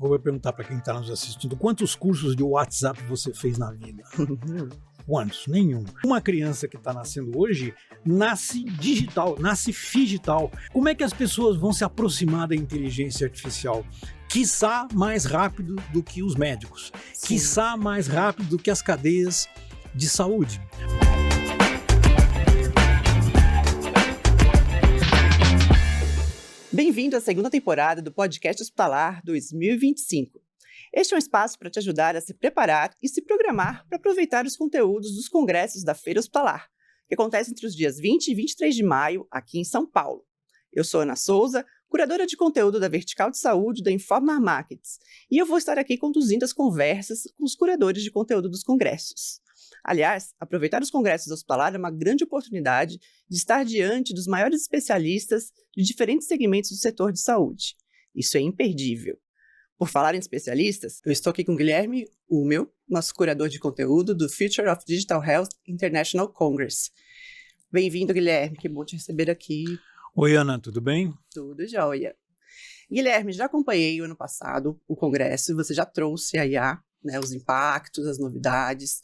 Vou perguntar para quem está nos assistindo, quantos cursos de WhatsApp você fez na vida? Quantos? Nenhum. Uma criança que está nascendo hoje nasce digital, nasce figital. Como é que as pessoas vão se aproximar da inteligência artificial? Quiçá mais rápido do que os médicos. Sim. Quiçá mais rápido do que as cadeias de saúde. Bem-vindo à segunda temporada do Podcast Hospitalar 2025. Este é um espaço para te ajudar a se preparar e se programar para aproveitar os conteúdos dos congressos da Feira Hospitalar, que acontece entre os dias 20 e 23 de maio, aqui em São Paulo. Eu sou Ana Souza, curadora de conteúdo da Vertical de Saúde da Informa Markets, e eu vou estar aqui conduzindo as conversas com os curadores de conteúdo dos congressos. Aliás, aproveitar os congressos hospitalar é uma grande oportunidade de estar diante dos maiores especialistas de diferentes segmentos do setor de saúde. Isso é imperdível. Por falar em especialistas, eu estou aqui com o Guilherme Hummel, nosso curador de conteúdo do Future of Digital Health International Congress. Bem-vindo, Guilherme, que bom te receber aqui. Oi, Ana, tudo bem? Tudo jóia. Guilherme, já acompanhei o ano passado o congresso e você já trouxe a IA, né, os impactos, as novidades.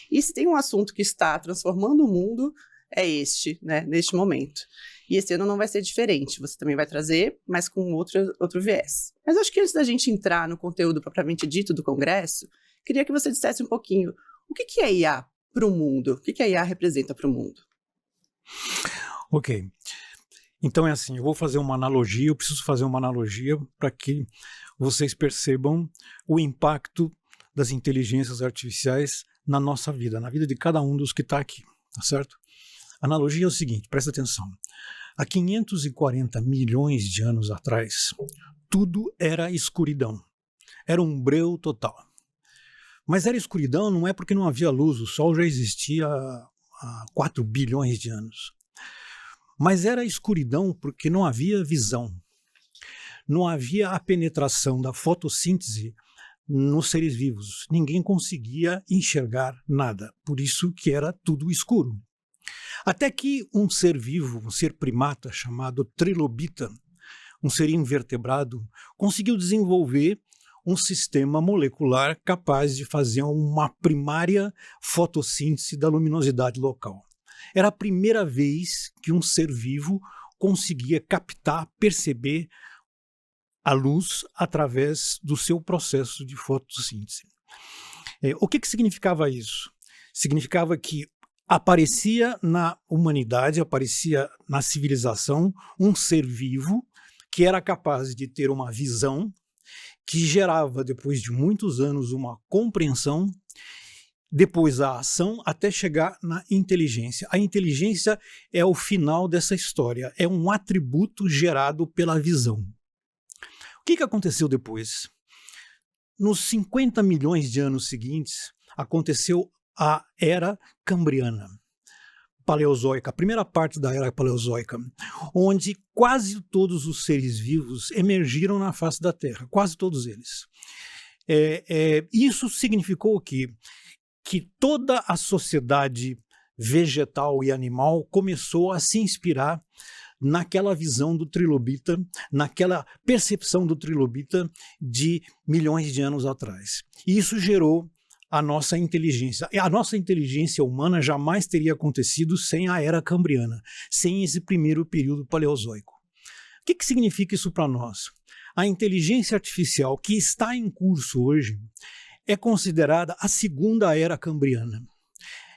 E se tem um assunto que está transformando o mundo, é este, né, neste momento. E esse ano não vai ser diferente, você também vai trazer, mas com outro viés. Mas acho que antes da gente entrar no conteúdo propriamente dito do congresso, queria que você dissesse um pouquinho o que é IA para o mundo, o que a IA representa para o mundo. Ok. Então é assim, eu vou fazer uma analogia, eu preciso fazer uma analogia para que vocês percebam o impacto das inteligências artificiais na nossa vida, na vida de cada um dos que está aqui, tá certo? A analogia é o seguinte, presta atenção. Há 540 milhões de anos atrás, tudo era escuridão. Era um breu total. Mas era escuridão não é porque não havia luz, o Sol já existia há 4 bilhões de anos. Mas era escuridão porque não havia visão. Não havia a penetração da fotossíntese nos seres vivos. Ninguém conseguia enxergar nada. Por isso que era tudo escuro. Até que um ser vivo, um ser primata chamado trilobita, um ser invertebrado, conseguiu desenvolver um sistema molecular capaz de fazer uma primária fotossíntese da luminosidade local. Era a primeira vez que um ser vivo conseguia captar, perceber a luz através do seu processo de fotossíntese. O que significava isso? Significava que aparecia na humanidade, aparecia na civilização um ser vivo que era capaz de ter uma visão que gerava, depois de muitos anos, uma compreensão, depois a ação, até chegar na inteligência. A inteligência é o final dessa história, é um atributo gerado pela visão. O que aconteceu depois? Nos 50 milhões de anos seguintes, aconteceu a Era Cambriana, Paleozoica, a primeira parte da Era Paleozoica, onde quase todos os seres vivos emergiram na face da Terra, quase todos eles. Isso significou o quê? Que toda a sociedade vegetal e animal começou a se inspirar naquela visão do trilobita, naquela percepção do trilobita de milhões de anos atrás. E isso gerou a nossa inteligência. A nossa inteligência humana jamais teria acontecido sem a Era Cambriana, sem esse primeiro período paleozoico. O que significa isso para nós? A inteligência artificial que está em curso hoje é considerada a segunda Era Cambriana.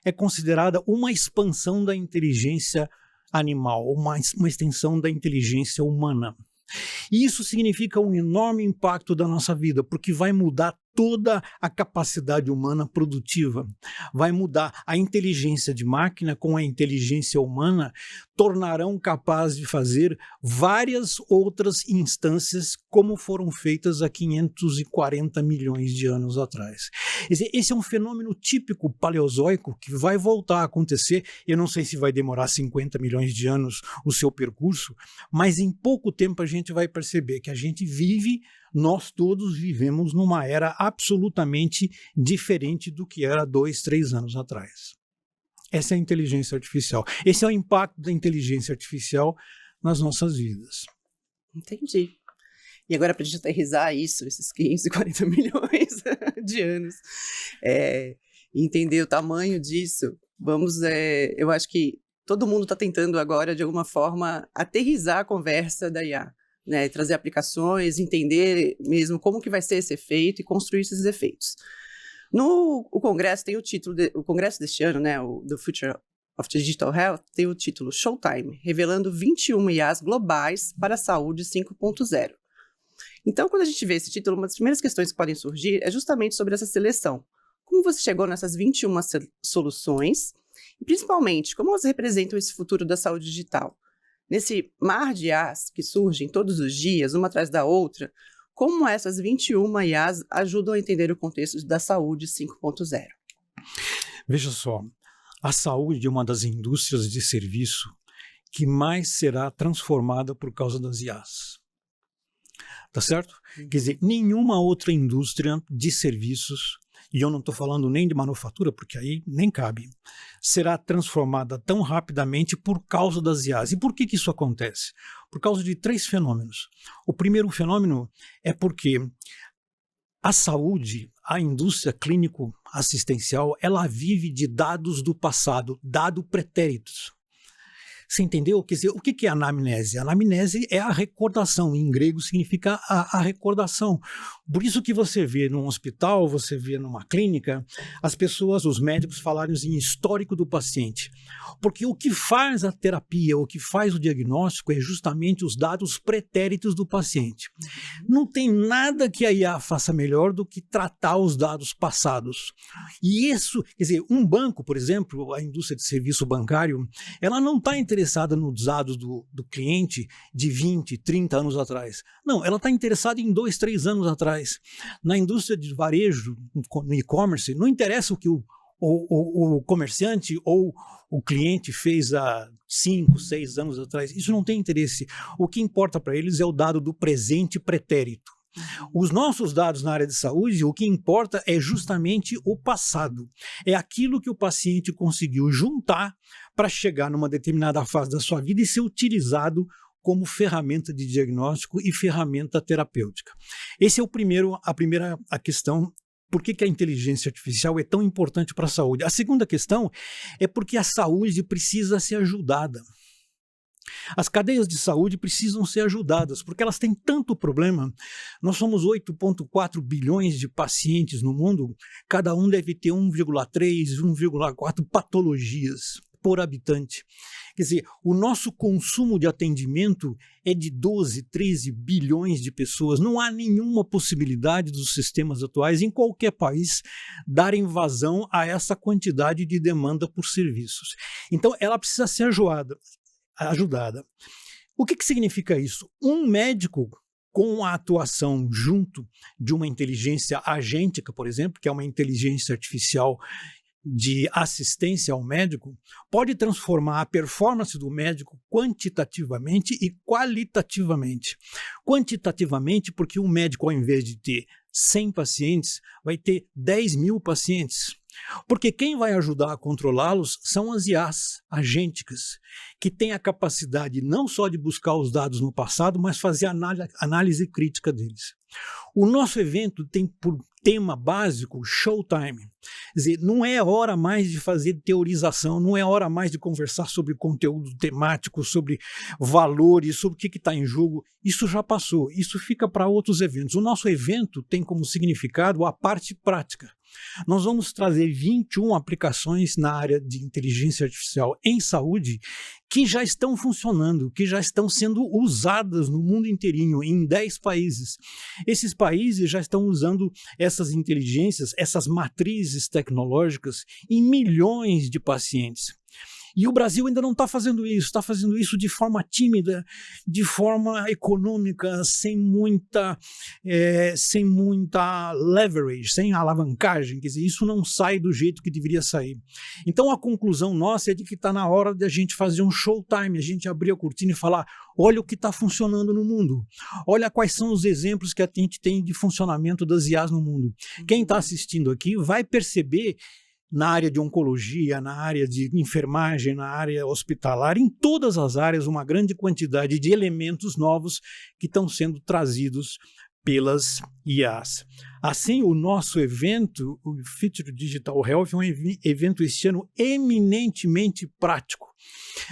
É considerada uma expansão da inteligência animal, uma extensão da inteligência humana. E isso significa um enorme impacto da nossa vida, porque vai mudar toda a capacidade humana produtiva. Vai mudar a inteligência de máquina com a inteligência humana, tornarão capazes de fazer várias outras instâncias como foram feitas há 540 milhões de anos atrás. Esse é um fenômeno típico paleozoico que vai voltar a acontecer. Eu não sei se vai demorar 50 milhões de anos o seu percurso, mas em pouco tempo a gente vai perceber que a gente vive, nós todos vivemos numa era absolutamente diferente do que era 2, 3 anos atrás. Essa é a inteligência artificial. Esse é o impacto da inteligência artificial nas nossas vidas. Entendi. E agora, para a gente aterrissar isso, esses 540 milhões de anos, entender o tamanho disso, eu acho que todo mundo está tentando agora, de alguma forma, aterrissar a conversa da IA, né? Trazer aplicações, entender mesmo como que vai ser esse efeito e construir esses efeitos. O Congresso tem o Congresso deste ano, né, o The Future of Digital Health, tem o título Showtime, revelando 21 IAs globais para a saúde 5.0. Então, quando a gente vê esse título, uma das primeiras questões que podem surgir é justamente sobre essa seleção. Como você chegou nessas 21 soluções e, principalmente, como elas representam esse futuro da saúde digital? Nesse mar de IAs que surgem todos os dias, uma atrás da outra, como essas 21 IAs ajudam a entender o contexto da saúde 5.0? Veja só, a saúde é uma das indústrias de serviço que mais será transformada por causa das IAs. Tá certo? Quer dizer, nenhuma outra indústria de serviços, e eu não estou falando nem de manufatura, porque aí nem cabe, será transformada tão rapidamente por causa das IAs. E por que isso acontece? Por causa de 3 fenômenos. O primeiro fenômeno é porque a saúde, a indústria clínico-assistencial, ela vive de dados do passado, dados pretéritos. Você entendeu? Quer dizer, o que é anamnese? A anamnese é a recordação, em grego significa a recordação. Por isso que você vê num hospital, você vê numa clínica, as pessoas, os médicos falarem em histórico do paciente. Porque o que faz a terapia, o que faz o diagnóstico é justamente os dados pretéritos do paciente. Não tem nada que a IA faça melhor do que tratar os dados passados. E isso, quer dizer, um banco, por exemplo, a indústria de serviço bancário, ela não está interessada nos dados do cliente de 20, 30 anos atrás. Não, ela está interessada em 2, 3 anos atrás. Na indústria de varejo, no e-commerce, não interessa o que o comerciante ou o cliente fez há 5, 6 anos atrás. Isso não tem interesse. O que importa para eles é o dado do presente pretérito. Os nossos dados na área de saúde, o que importa é justamente o passado. É aquilo que o paciente conseguiu juntar para chegar numa determinada fase da sua vida e ser utilizado como ferramenta de diagnóstico e ferramenta terapêutica. Esse é a primeira questão. Por que a inteligência artificial é tão importante para a saúde? A segunda questão é porque a saúde precisa ser ajudada. As cadeias de saúde precisam ser ajudadas, porque elas têm tanto problema. Nós somos 8,4 bilhões de pacientes no mundo, cada um deve ter 1,3, 1,4 patologias por habitante. Quer dizer, o nosso consumo de atendimento é de 12, 13 bilhões de pessoas. Não há nenhuma possibilidade dos sistemas atuais, em qualquer país, darem vazão a essa quantidade de demanda por serviços. Então, ela precisa ser ajudada. O que significa isso? Um médico com a atuação junto de uma inteligência agêntica, por exemplo, que é uma inteligência artificial de assistência ao médico, pode transformar a performance do médico quantitativamente e qualitativamente. Quantitativamente, porque o médico, ao invés de ter 100 pacientes, vai ter 10 mil pacientes. Porque quem vai ajudar a controlá-los são as IAs agênticas, que têm a capacidade não só de buscar os dados no passado, mas fazer análise crítica deles. O nosso evento tem por tema básico Showtime. Quer dizer, não é hora mais de fazer teorização, não é hora mais de conversar sobre conteúdo temático, sobre valores, sobre o que está em jogo. Isso já passou, isso fica para outros eventos. O nosso evento tem como significado a parte prática. Nós vamos trazer 21 aplicações na área de inteligência artificial em saúde que já estão funcionando, que já estão sendo usadas no mundo inteirinho, em 10 países. Esses países já estão usando essas inteligências, essas matrizes tecnológicas em milhões de pacientes. E o Brasil ainda não está fazendo isso, está fazendo isso de forma tímida, de forma econômica, sem muita leverage, sem alavancagem. Quer dizer, isso não sai do jeito que deveria sair. Então a conclusão nossa é de que está na hora de a gente fazer um showtime, a gente abrir a cortina e falar, olha o que está funcionando no mundo, olha quais são os exemplos que a gente tem de funcionamento das IAs no mundo. Quem está assistindo aqui vai perceber na área de oncologia, na área de enfermagem, na área hospitalar, em todas as áreas, uma grande quantidade de elementos novos que estão sendo trazidos pelas IAs. Assim, o nosso evento, o Future Digital Health, é um evento este ano eminentemente prático.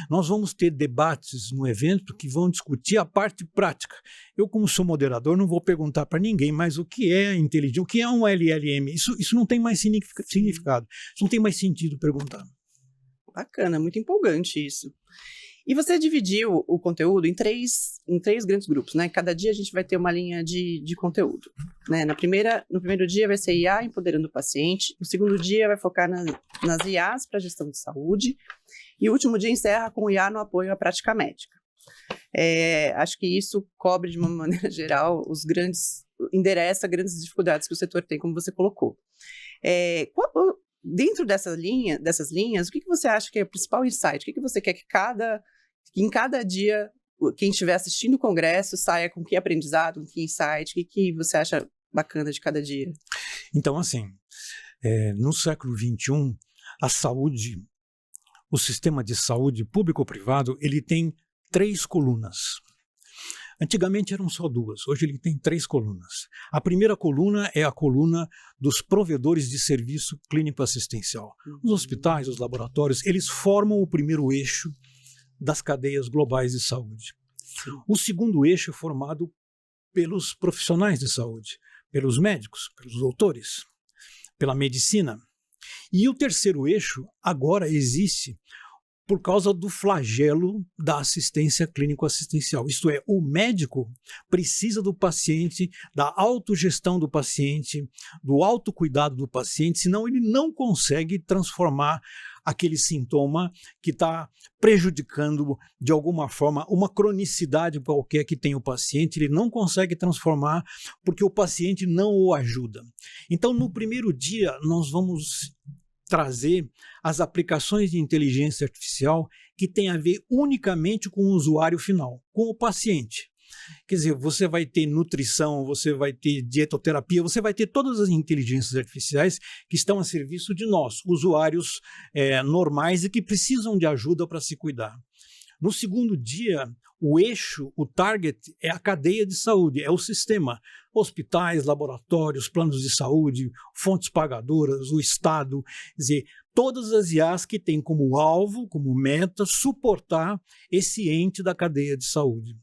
Nós vamos ter debates no evento que vão discutir a parte prática. Eu, como sou moderador, não vou perguntar para ninguém, mas o que é inteligência, o que é um LLM? Isso não tem mais significado, isso não tem mais sentido perguntar. Bacana, muito empolgante isso. E você dividiu o conteúdo em três grandes grupos, né? Cada dia a gente vai ter uma linha de conteúdo, né? No primeiro dia vai ser IA empoderando o paciente, no segundo dia vai focar nas IAs para gestão de saúde, e o último dia encerra com IA no apoio à prática médica. Acho que isso cobre de uma maneira geral endereça grandes dificuldades que o setor tem, como você colocou. Dentro dessas linhas, o que você acha que é o principal insight? O que você quer que em cada dia, quem estiver assistindo o congresso saia com que aprendizado, com que insight? O que você acha bacana de cada dia? Então, assim, no século XXI, a saúde, o sistema de saúde público-privado, ele tem 3 colunas. Antigamente eram só 2, hoje ele tem 3 colunas. A primeira coluna é a coluna dos provedores de serviço clínico-assistencial. Os hospitais, os laboratórios, eles formam o primeiro eixo das cadeias globais de saúde. O segundo eixo é formado pelos profissionais de saúde, pelos médicos, pelos doutores, pela medicina. E o terceiro eixo agora existe por causa do flagelo da assistência clínico-assistencial. Isto é, o médico precisa do paciente, da autogestão do paciente, do autocuidado do paciente, senão ele não consegue transformar aquele sintoma que está prejudicando, de alguma forma, uma cronicidade qualquer que tem o paciente, ele não consegue transformar porque o paciente não o ajuda. Então, no primeiro dia, nós vamos trazer as aplicações de inteligência artificial que tem a ver unicamente com o usuário final, com o paciente. Quer dizer, você vai ter nutrição, você vai ter dietoterapia, você vai ter todas as inteligências artificiais que estão a serviço de nós, usuários normais e que precisam de ajuda para se cuidar. No segundo dia, o eixo, o target é a cadeia de saúde, é o sistema. Hospitais, laboratórios, planos de saúde, fontes pagadoras, o Estado, quer dizer, todas as IAs que têm como alvo, como meta, suportar esse ente da cadeia de saúde.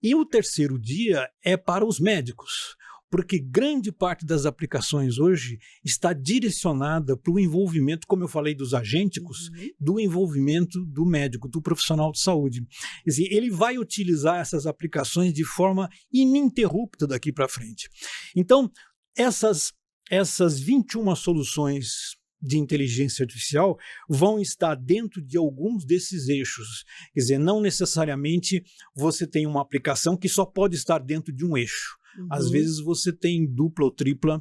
E o terceiro dia é para os médicos, porque grande parte das aplicações hoje está direcionada para o envolvimento, como eu falei, dos agênticos, do envolvimento do médico, do profissional de saúde. Quer dizer, ele vai utilizar essas aplicações de forma ininterrupta daqui para frente. Então, essas 21 soluções de inteligência artificial vão estar dentro de alguns desses eixos. Quer dizer, não necessariamente você tem uma aplicação que só pode estar dentro de um eixo. Às vezes você tem dupla ou tripla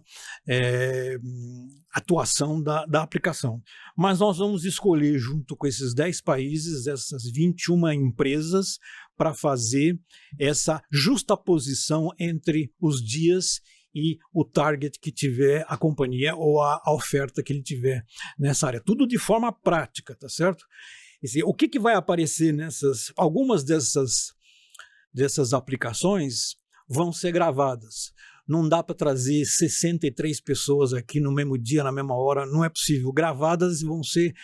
atuação da aplicação. Mas nós vamos escolher, junto com esses 10 países, essas 21 empresas, para fazer essa justaposição entre os dias e o target que tiver a companhia ou a oferta que ele tiver nessa área. Tudo de forma prática, tá certo? O que vai aparecer algumas dessas aplicações vão ser gravadas. Não dá para trazer 63 pessoas aqui no mesmo dia, na mesma hora, não é possível. Gravadas vão ser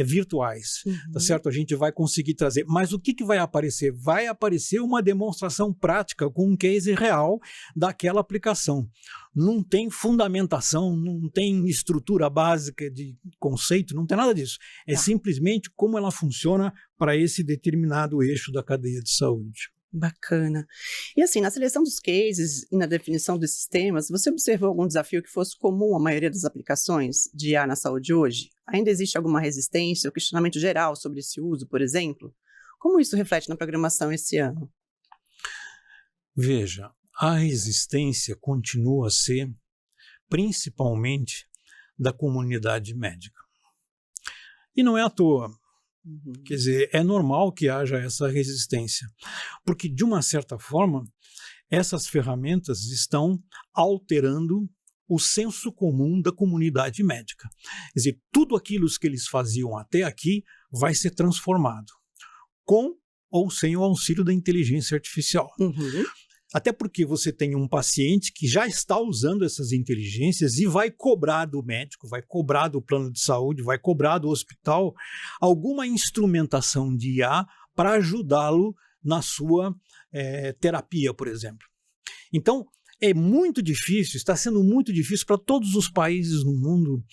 virtuais, tá certo? A gente vai conseguir trazer. Mas o que vai aparecer? Vai aparecer uma demonstração prática com um case real daquela aplicação. Não tem fundamentação, não tem estrutura básica de conceito, não tem nada disso. É simplesmente como ela funciona para esse determinado eixo da cadeia de saúde. Bacana. E assim, na seleção dos cases e na definição dos sistemas, você observou algum desafio que fosse comum à maioria das aplicações de IA na saúde hoje? Ainda existe alguma resistência ou questionamento geral sobre esse uso, por exemplo? Como isso reflete na programação esse ano? Veja, a resistência continua a ser principalmente da comunidade médica. E não é à toa. Quer dizer, é normal que haja essa resistência, porque, de uma certa forma, essas ferramentas estão alterando o senso comum da comunidade médica. Quer dizer, tudo aquilo que eles faziam até aqui vai ser transformado, com ou sem o auxílio da inteligência artificial. Uhum. Até porque você tem um paciente que já está usando essas inteligências e vai cobrar do médico, vai cobrar do plano de saúde, vai cobrar do hospital alguma instrumentação de IA para ajudá-lo na sua terapia, por exemplo. Então, é muito difícil, está sendo muito difícil para todos os países no mundo,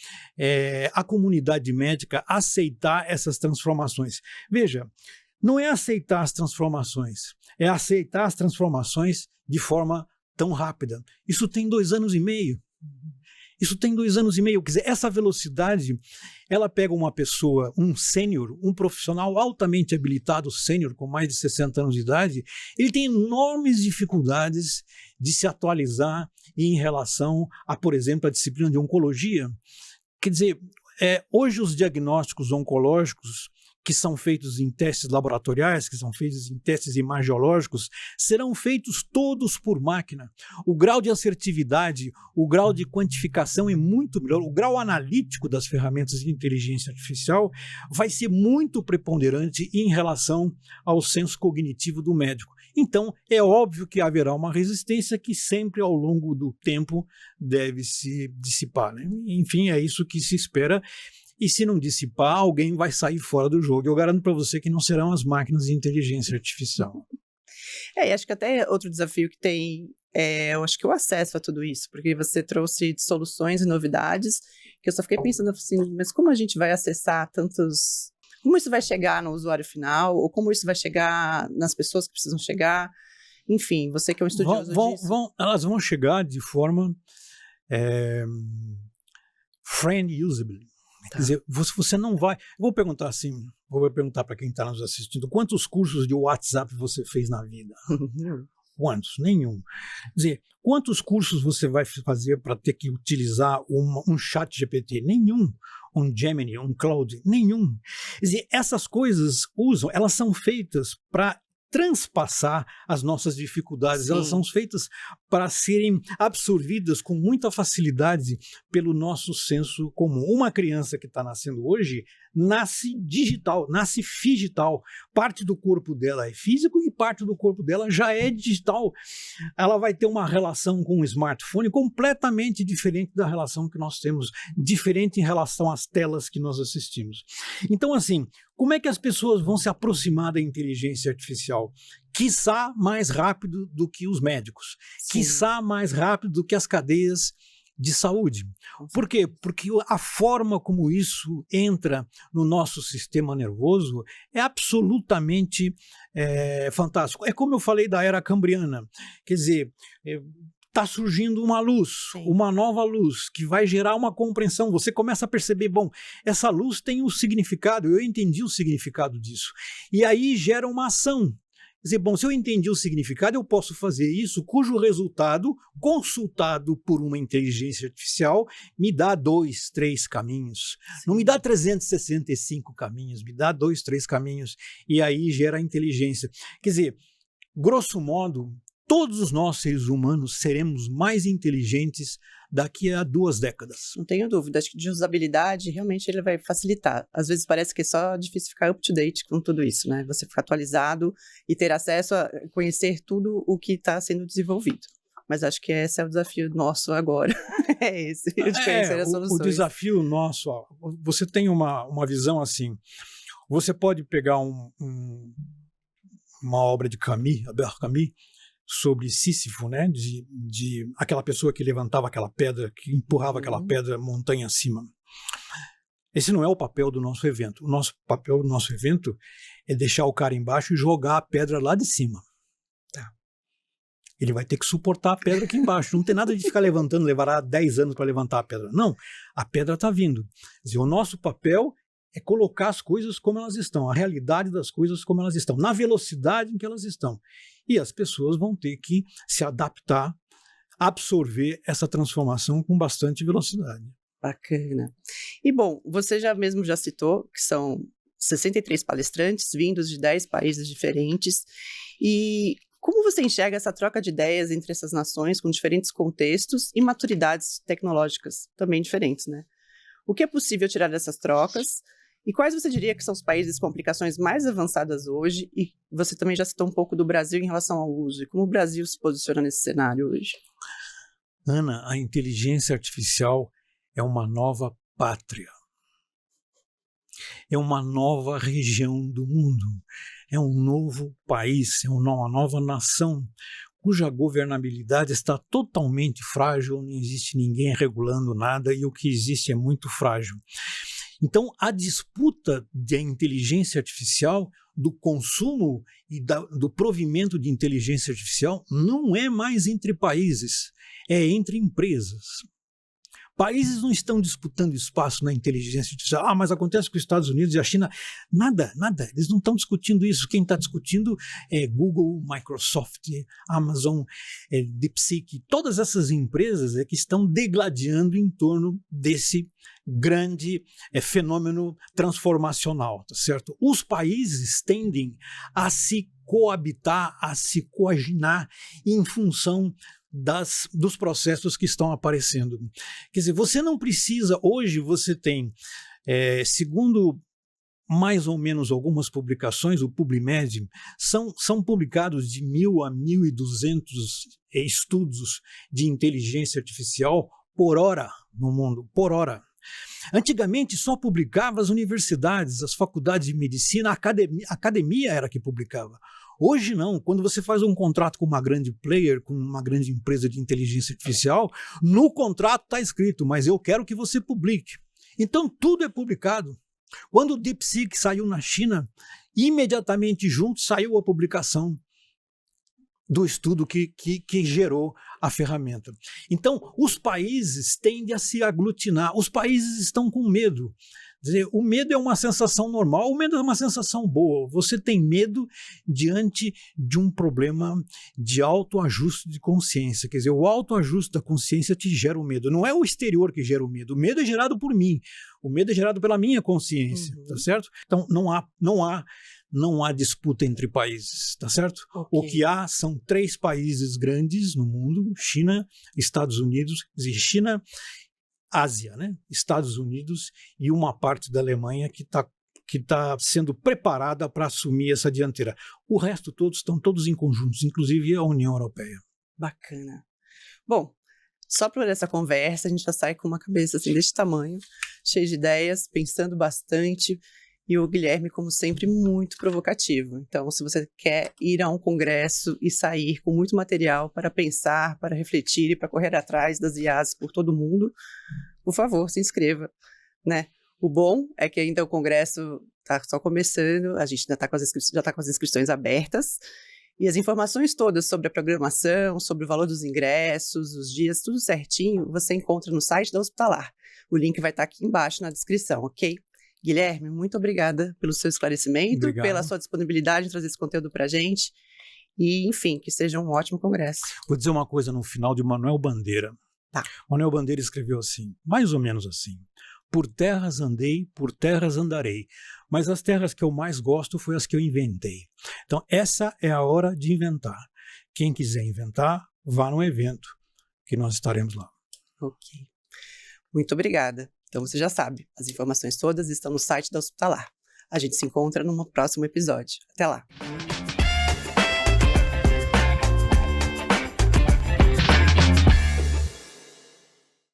a comunidade médica aceitar essas transformações. Veja, não é aceitar as transformações, é aceitar as transformações de forma tão rápida. Isso tem 2 anos e meio. Isso tem 2 anos e meio. Quer dizer, essa velocidade, ela pega uma pessoa, um sênior, um profissional altamente habilitado, sênior, com mais de 60 anos de idade, ele tem enormes dificuldades de se atualizar em relação a, por exemplo, a disciplina de oncologia. Quer dizer, hoje os diagnósticos oncológicos que são feitos em testes laboratoriais, que são feitos em testes imagiológicos, serão feitos todos por máquina. O grau de assertividade, o grau de quantificação é muito melhor, o grau analítico das ferramentas de inteligência artificial vai ser muito preponderante em relação ao senso cognitivo do médico. Então, é óbvio que haverá uma resistência que sempre ao longo do tempo deve se dissipar, né? Enfim, é isso que se espera. E se não dissipar, alguém vai sair fora do jogo. Eu garanto para você que não serão as máquinas de inteligência artificial. E acho que até outro desafio que tem eu acho que o acesso a tudo isso, porque você trouxe soluções e novidades, que eu só fiquei pensando assim, mas como a gente vai acessar tantos... Como isso vai chegar no usuário final, ou como isso vai chegar nas pessoas que precisam chegar? Enfim, você que é um estudioso disso. Elas vão chegar de forma friend usable. Quer dizer, você não vai... Vou perguntar para quem está nos assistindo, quantos cursos de WhatsApp você fez na vida? Quantos? Nenhum. Quer dizer, quantos cursos você vai fazer para ter que utilizar um chat GPT? Nenhum. Um Gemini, um Claude? Nenhum. Quer dizer, essas coisas elas são feitas para transpassar as nossas dificuldades. Sim. Elas são feitas para serem absorvidas com muita facilidade pelo nosso senso comum. Uma criança que está nascendo hoje nasce digital, nasce figital. Parte do corpo dela é físico e parte do corpo dela já é digital. Ela vai ter uma relação com o smartphone completamente diferente da relação que nós temos, diferente em relação às telas que nós assistimos. Então, assim, como é que as pessoas vão se aproximar da inteligência artificial? Quiçá mais rápido do que os médicos, Sim. quiçá mais rápido do que as cadeias de saúde. Por quê? Porque a forma como isso entra no nosso sistema nervoso é absolutamente fantástico. É como eu falei da era cambriana, quer dizer... Está surgindo uma luz, Sim. uma nova luz, que vai gerar uma compreensão. Você começa a perceber, bom, essa luz tem um significado, eu entendi o significado disso. E aí gera uma ação. Quer dizer, bom, se eu entendi o significado, eu posso fazer isso, cujo resultado, consultado por uma inteligência artificial, me dá 2, 3 caminhos. Sim. Não me dá 365 caminhos, me dá 2, 3 caminhos. E aí gera a inteligência. Quer dizer, grosso modo, todos nós, seres humanos, seremos mais inteligentes daqui a 2 décadas. Não tenho dúvida. Acho que de usabilidade, realmente, ele vai facilitar. Às vezes parece que é só difícil ficar up-to-date com tudo isso, né? Você ficar atualizado e ter acesso a conhecer tudo o que está sendo desenvolvido. Mas acho que esse é o desafio nosso agora. É esse, de conhecer as soluções. O desafio nosso, você tem uma visão assim, você pode pegar uma obra de Albert Camus, sobre Sísifo, né, de aquela pessoa que levantava aquela pedra, que empurrava aquela pedra montanha acima. Esse não é o papel do nosso evento. O papel do nosso evento é deixar o cara embaixo e jogar a pedra lá de cima. Ele vai ter que suportar a pedra aqui embaixo. Não tem nada de ficar levantando, levará 10 anos para levantar a pedra. Não, a pedra está vindo. Quer dizer, o nosso papel é colocar as coisas como elas estão, a realidade das coisas como elas estão, na velocidade em que elas estão. E as pessoas vão ter que se adaptar, absorver essa transformação com bastante velocidade. Bacana. E bom, você mesmo já citou que são 63 palestrantes vindos de 10 países diferentes. E Como você enxerga essa troca de ideias entre essas nações com diferentes contextos e maturidades tecnológicas também diferentes, né? O que é possível tirar dessas trocas? E quais você diria que são os países com aplicações mais avançadas hoje? E você também já citou um pouco do Brasil em relação ao uso. E como o Brasil se posiciona nesse cenário hoje? Ana, a inteligência artificial é uma nova pátria. É uma nova região do mundo. É um novo país, é uma nova nação cuja governabilidade está totalmente frágil, não existe ninguém regulando nada e o que existe é muito frágil. Então, a disputa da inteligência artificial, do consumo e do provimento de inteligência artificial não é mais entre países, é entre empresas. Países não estão disputando espaço na inteligência artificial. Mas acontece com os Estados Unidos e a China. Nada. Eles não estão discutindo isso. Quem está discutindo é Google, Microsoft, Amazon, DeepSeek. Todas essas empresas que estão degladiando em torno desse grande fenômeno transformacional, tá certo? Os países tendem a se coabitar, a se coaginar em função dos processos que estão aparecendo. Quer dizer, você não precisa, hoje você tem, segundo mais ou menos algumas publicações, o PubMed, são publicados de 1.000 a 1.200 estudos de inteligência artificial por hora no mundo, por hora. Antigamente só publicava as universidades, as faculdades de medicina, a academia era que publicava. Hoje não, quando você faz um contrato com uma grande player, com uma grande empresa de inteligência artificial, no contrato está escrito, mas eu quero que você publique. Então tudo é publicado. Quando o DeepSeek saiu na China, imediatamente junto saiu a publicação do estudo que gerou a ferramenta. Então, os países tendem a se aglutinar, os países estão com medo. Quer dizer, o medo é uma sensação normal, o medo é uma sensação boa. Você tem medo diante de um problema de autoajuste de consciência. Quer dizer, o autoajuste da consciência te gera o medo. Não é o exterior que gera o medo é gerado por mim. O medo é gerado pela minha consciência, tá certo? Então, não há disputa entre países, tá certo? Okay. O que há são 3 países grandes no mundo, China, Estados Unidos, quer dizer, China, Ásia, né? Estados Unidos e uma parte da Alemanha que está sendo preparada para assumir essa dianteira. O resto estão todos em conjuntos, inclusive a União Europeia. Bacana. Bom, só por essa conversa a gente já sai com uma cabeça assim desse tamanho, cheia de ideias, pensando bastante. E o Guilherme, como sempre, muito provocativo. Então, se você quer ir a um congresso e sair com muito material para pensar, para refletir e para correr atrás das IAs por todo mundo, por favor, se inscreva, né? O bom é que ainda o congresso está só começando, a gente ainda já está com as inscrições abertas, e as informações todas sobre a programação, sobre o valor dos ingressos, os dias, tudo certinho, você encontra no site da Hospitalar. O link vai estar aqui embaixo na descrição, ok? Guilherme, muito obrigada pelo seu esclarecimento, pela sua disponibilidade em trazer esse conteúdo para a gente. E, enfim, que seja um ótimo congresso. Vou dizer uma coisa no final de Manuel Bandeira. Tá. Manuel Bandeira escreveu assim, mais ou menos assim: por terras andei, por terras andarei, mas as terras que eu mais gosto foi as que eu inventei. Então, essa é a hora de inventar. Quem quiser inventar, vá no evento, que nós estaremos lá. Ok. Muito obrigada. Então você já sabe, as informações todas estão no site da Hospitalar. A gente se encontra num próximo episódio. Até lá!